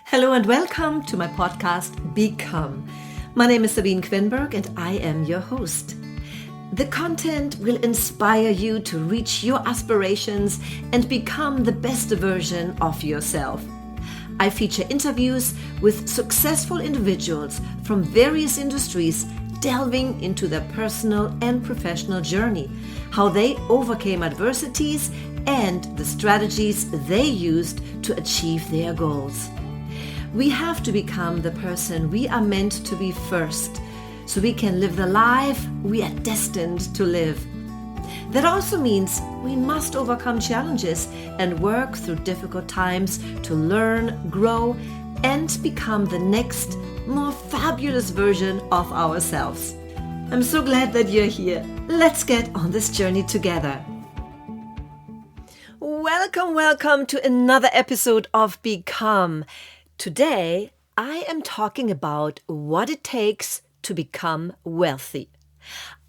Hello and welcome to my podcast, Become. My name is Sabine Kvenberg and I am your host. The content will inspire you to reach your aspirations and become the best version of yourself. I feature interviews with successful individuals from various industries delving into their personal and professional journey, how they overcame adversities and the strategies they used to achieve their goals. We have to become the person we are meant to be first, so we can live the life we are destined to live. That also means we must overcome challenges and work through difficult times to learn, grow, and become the next, more fabulous version of ourselves. I'm so glad that you're here. Let's get on this journey together. Welcome to another episode of Become. Today, I am talking about what it takes to become wealthy.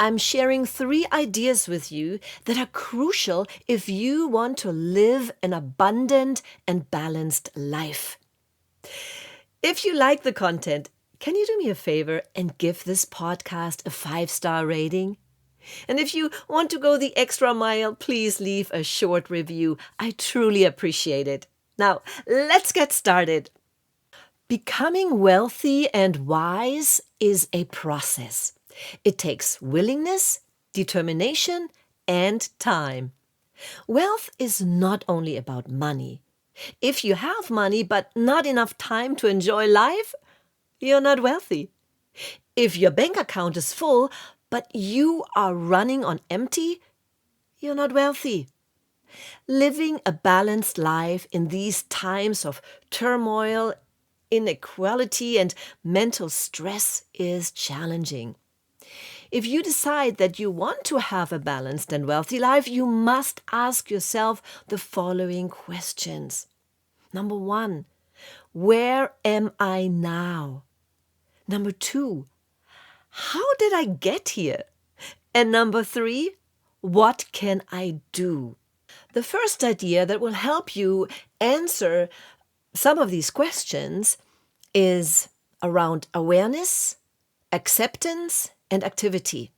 I'm sharing 3 ideas with you that are crucial if you want to live an abundant and balanced life. If you like the content, can you do me a favor and give this podcast a 5-star rating? And if you want to go the extra mile, please leave a short review. I truly appreciate it. Now, let's get started. Becoming wealthy and wise is a process. It takes willingness, determination, and time. Wealth is not only about money. If you have money but not enough time to enjoy life, you're not wealthy. If your bank account is full but you are running on empty, you're not wealthy. Living a balanced life in these times of turmoil, inequality, and mental stress is challenging. If you decide that you want to have a balanced and wealthy life, you must ask yourself the following questions. Number 1, where am I now? Number 2, how did I get here? And number 3, what can I do? The first idea that will help you answer some of these questions is around awareness, acceptance, and activity.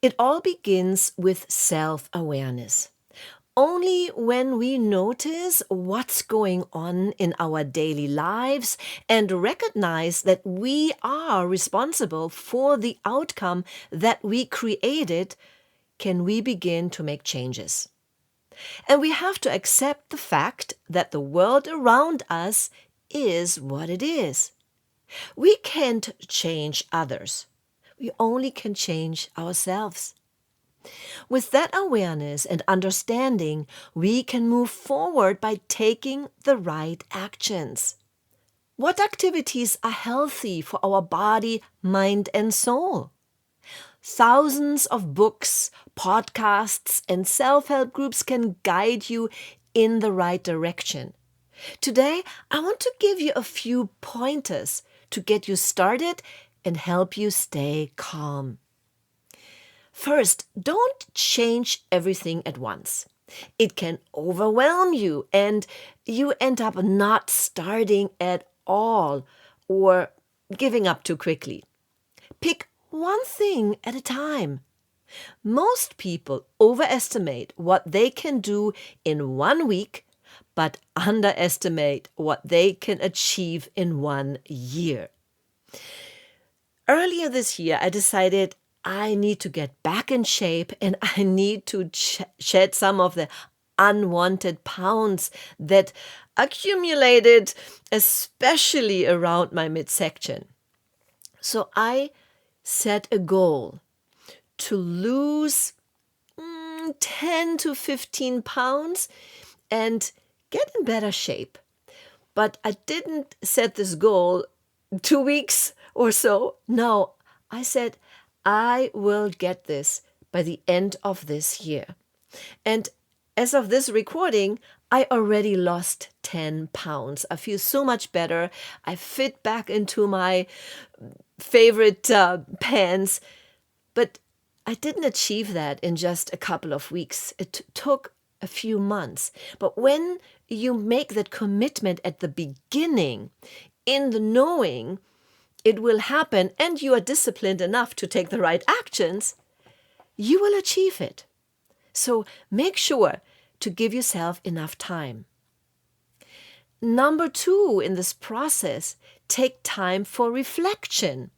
It all begins with self-awareness. Only when we notice what's going on in our daily lives and recognize that we are responsible for the outcome that we created, can we begin to make changes. And we have to accept the fact that the world around us is what it is. We can't change others. We only can change ourselves. With that awareness and understanding, we can move forward by taking the right actions. What activities are healthy for our body, mind, and soul? Thousands of books, podcasts, and self-help groups can guide you in the right direction. Today, I want to give you a few pointers to get you started and help you stay calm. First, don't change everything at once. It can overwhelm you and you end up not starting at all or giving up too quickly. Pick one thing at a time. Most people overestimate what they can do in 1 week, but underestimate what they can achieve in 1 year. Earlier this year, I decided I need to get back in shape and I need to shed some of the unwanted pounds that accumulated, especially around my midsection. So I set a goal to lose 10 to 15 pounds and get in better shape. But I didn't set this goal 2 weeks or so. No, I said I will get this by the end of this year. And as of this recording, I already lost 10 pounds. I feel so much better. I fit back into my favorite pants. But I didn't achieve that in just a couple of weeks. It took a few months. But when you make that commitment at the beginning, in the knowing it will happen, and you are disciplined enough to take the right actions, you will achieve it. So make sure to give yourself enough time. Number 2 in this process, take time for reflection.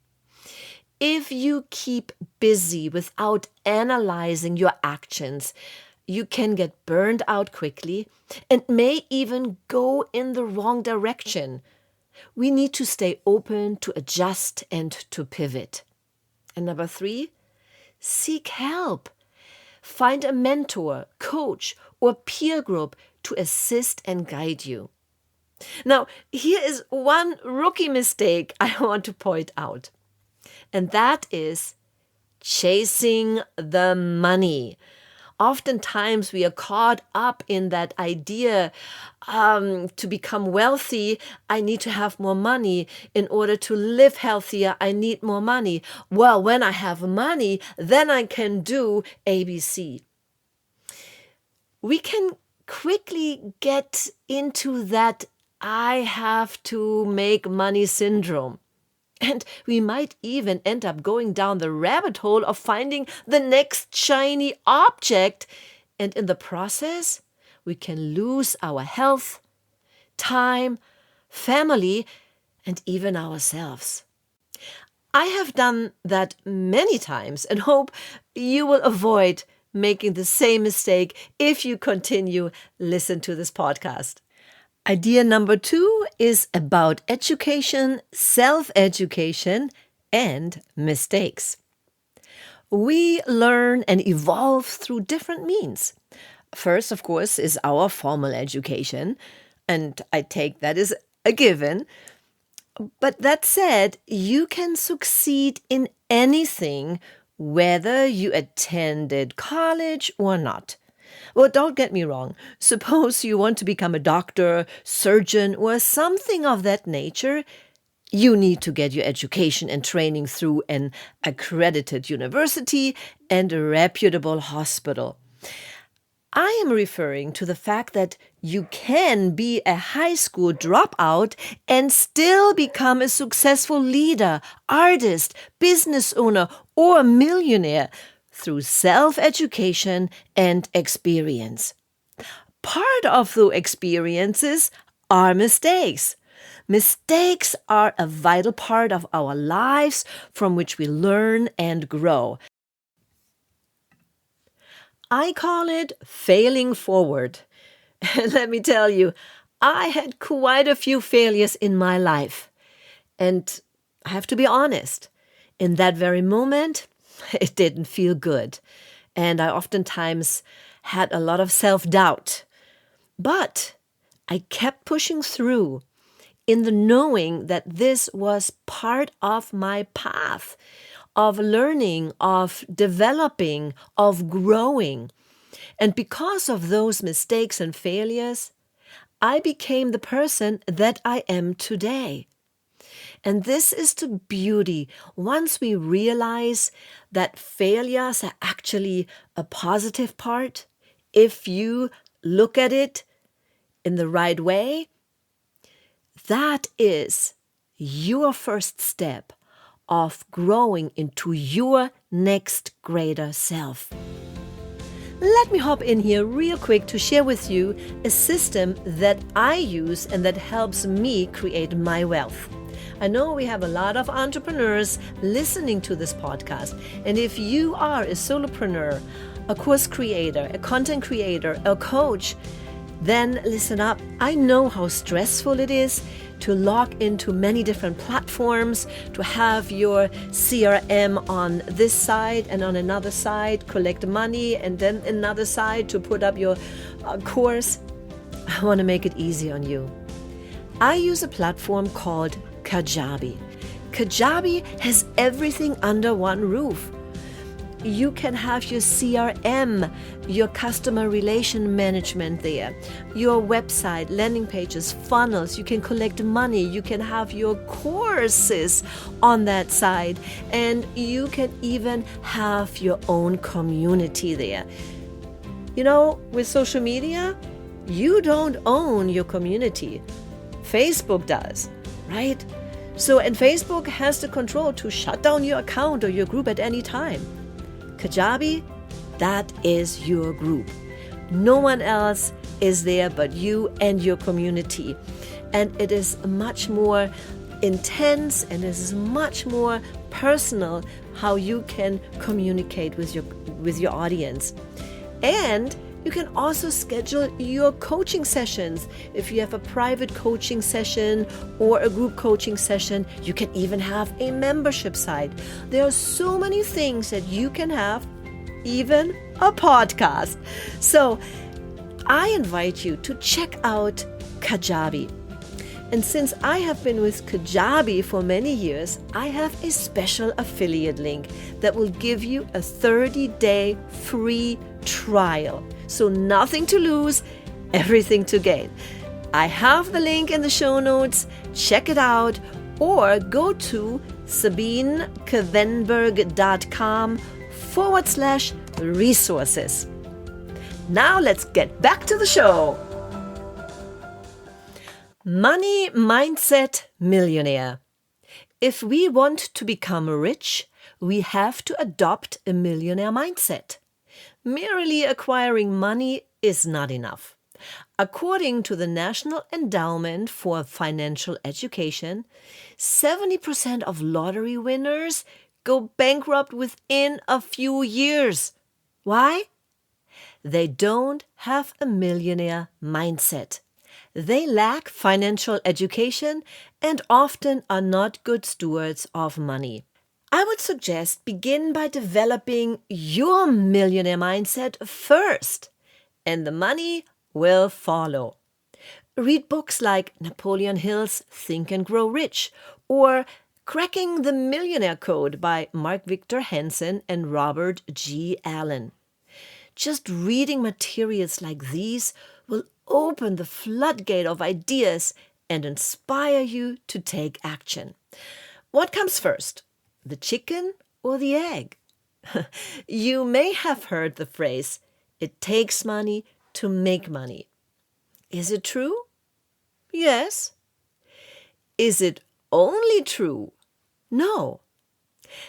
If you keep busy without analyzing your actions, you can get burned out quickly and may even go in the wrong direction. We need to stay open to adjust and to pivot. And number 3, seek help. Find a mentor, coach, or peer group to assist and guide you. Now, here is one rookie mistake I want to point out, and that is chasing the money. Oftentimes we are caught up in that idea, to become wealthy, I need to have more money. In order to live healthier, I need more money. Well, when I have money, then I can do ABC. We can quickly get into that I have to make money syndrome. And we might even end up going down the rabbit hole of finding the next shiny object. And in the process, we can lose our health, time, family, and even ourselves. I have done that many times and hope you will avoid making the same mistake if you continue listen to this podcast. Idea number 2 is about education, self-education, and mistakes. We learn and evolve through different means. First, of course, is our formal education, and I take that as a given. But that said, you can succeed in anything, whether you attended college or not. Well, don't get me wrong. Suppose you want to become a doctor, surgeon, or something of that nature. You need to get your education and training through an accredited university and a reputable hospital. I am referring to the fact that you can be a high school dropout and still become a successful leader, artist, business owner, or millionaire through self-education and experience. Part of those experiences are mistakes. Mistakes are a vital part of our lives from which we learn and grow. I call it failing forward. Let me tell you, I had quite a few failures in my life. And I have to be honest, in that very moment, it didn't feel good. And I oftentimes had a lot of self-doubt. But I kept pushing through in the knowing that this was part of my path of learning, of developing, of growing. And because of those mistakes and failures, I became the person that I am today. And this is the beauty. Once we realize that failures are actually a positive part, if you look at it in the right way, that is your first step of growing into your next greater self. Let me hop in here real quick to share with you a system that I use and that helps me create my wealth. I know we have a lot of entrepreneurs listening to this podcast, and if you are a solopreneur, a course creator, a content creator, a coach, then listen up. I know how stressful it is to log into many different platforms, to have your CRM on this side and on another side, collect money, and then another side to put up your course. I want to make it easy on you. I use a platform called Kajabi. Kajabi has everything under one roof. You can have your CRM, your customer relation management there, your website, landing pages, funnels. You can collect money. You can have your courses on that side. And you can even have your own community there. With social media, you don't own your community. Facebook does, right? And Facebook has the control to shut down your account or your group at any time. Kajabi, that is your group. No one else is there but you and your community. And it is much more intense and it is much more personal how you can communicate with your audience. And you can also schedule your coaching sessions. If you have a private coaching session or a group coaching session, you can even have a membership site. There are so many things that you can have, even a podcast. So I invite you to check out Kajabi. And since I have been with Kajabi for many years, I have a special affiliate link that will give you a 30-day free trial. So nothing to lose, everything to gain. I have the link in the show notes. Check it out or go to sabinekvenberg.com/resources. Now let's get back to the show. Money Mindset Millionaire. If we want to become rich, we have to adopt a millionaire mindset. Merely acquiring money is not enough. According to the National Endowment for Financial Education, 70% of lottery winners go bankrupt within a few years. Why? They don't have a millionaire mindset. They lack financial education and often are not good stewards of money. I would suggest begin by developing your millionaire mindset first, and the money will follow. Read books like Napoleon Hill's Think and Grow Rich or Cracking the Millionaire Code by Mark Victor Hansen and Robert G. Allen. Just reading materials like these will open the floodgate of ideas and inspire you to take action. What comes first, the chicken or the egg? You may have heard the phrase, it takes money to make money. Is it true? Yes. Is it only true? No.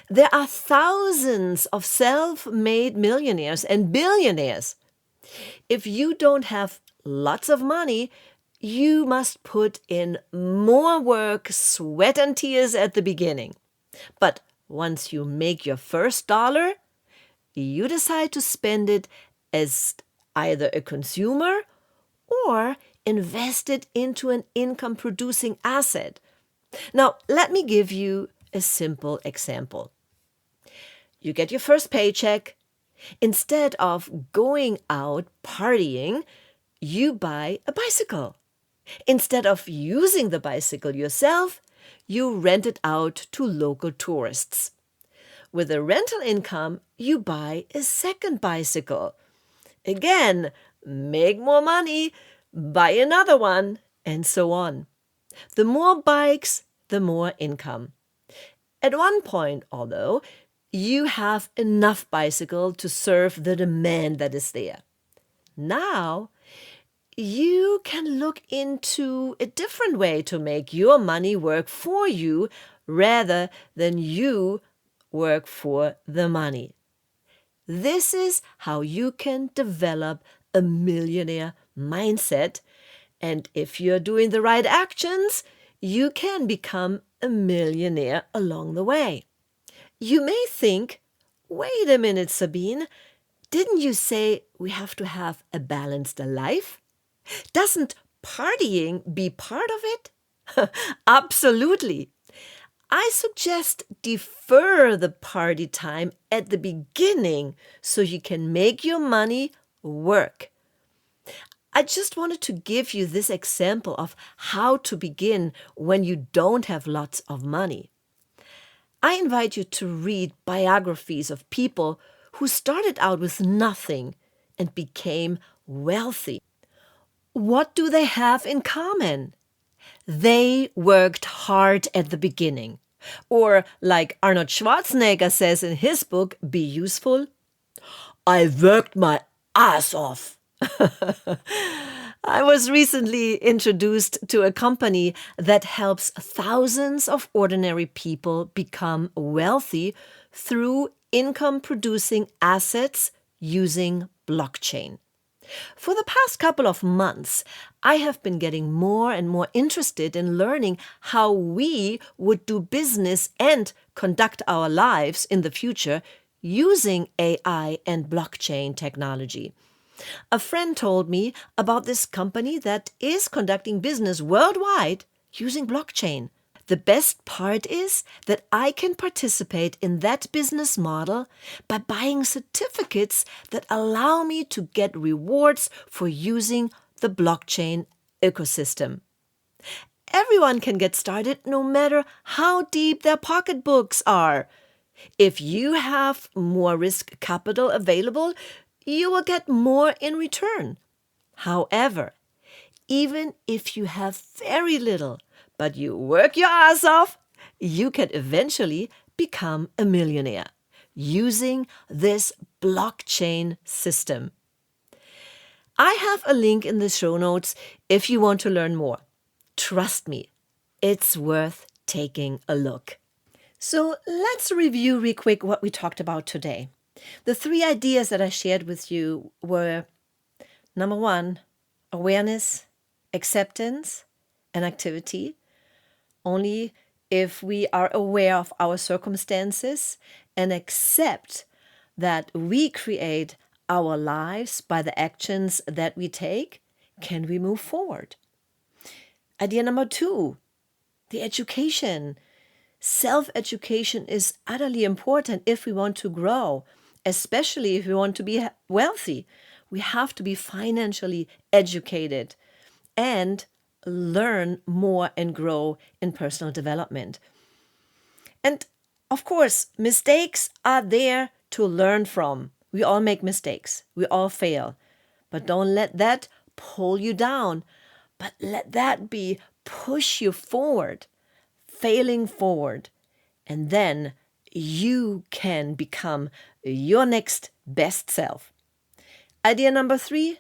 There are thousands of self-made millionaires and billionaires. If you don't have lots of money, you must put in more work, sweat and tears at the beginning. But once you make your first dollar, you decide to spend it as either a consumer or invest it into an income-producing asset. Now, let me give you a simple example. You get your first paycheck. Instead of going out partying, you buy a bicycle. Instead of using the bicycle yourself, you rent it out to local tourists. With a rental income, you buy a second bicycle. Again, make more money, buy another one, and so on. The more bikes, the more income. At one point, although, you have enough bicycle to serve the demand that is there. Now, you can look into a different way to make your money work for you rather than you work for the money. This is how you can develop a millionaire mindset. And if you're doing the right actions, you can become a millionaire along the way. You may think, wait a minute, Sabine, didn't you say we have to have a balanced life? Doesn't partying be part of it? Absolutely. I suggest defer the party time at the beginning so you can make your money work. I just wanted to give you this example of how to begin when you don't have lots of money. I invite you to read biographies of people who started out with nothing and became wealthy. What do they have in common? They worked hard at the beginning. Or like Arnold Schwarzenegger says in his book, Be Useful, I worked my ass off. I was recently introduced to a company that helps thousands of ordinary people become wealthy through income-producing assets using blockchain. For the past couple of months, I have been getting more and more interested in learning how we would do business and conduct our lives in the future using AI and blockchain technology. A friend told me about this company that is conducting business worldwide using blockchain. The best part is that I can participate in that business model by buying certificates that allow me to get rewards for using the blockchain ecosystem. Everyone can get started no matter how deep their pocketbooks are. If you have more risk capital available, you will get more in return. However, even if you have very little, but you work your ass off, you can eventually become a millionaire using this blockchain system. I have a link in the show notes if you want to learn more. Trust me, it's worth taking a look. So let's review real quick what we talked about today. The 3 ideas that I shared with you were, number 1, awareness, acceptance, and activity. Only if we are aware of our circumstances and accept that we create our lives by the actions that we take, can we move forward. Idea number 2, the education. Self-education is utterly important if we want to grow, especially if we want to be wealthy. We have to be financially educated and learn more and grow in personal development. And of course, mistakes are there to learn from. We all make mistakes. We all fail. But don't let that pull you down. But let that be push you forward, failing forward. And then you can become your next best self. Idea number 3,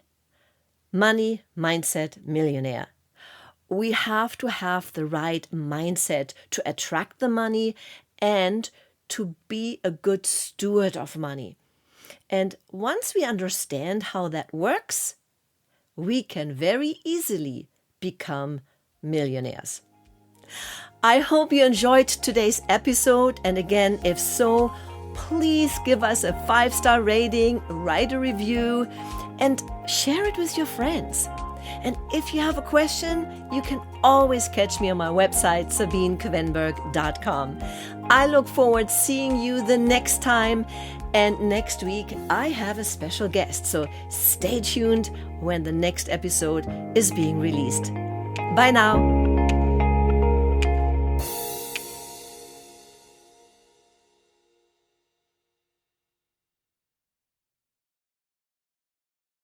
money, mindset, millionaire. We have to have the right mindset to attract the money and to be a good steward of money. And once we understand how that works, we can very easily become millionaires. I hope you enjoyed today's episode. And again, if so, please give us a 5-star rating, write a review, and share it with your friends. And if you have a question, you can always catch me on my website, sabinekvenberg.com. I look forward to seeing you the next time. And next week, I have a special guest. So stay tuned when the next episode is being released. Bye now.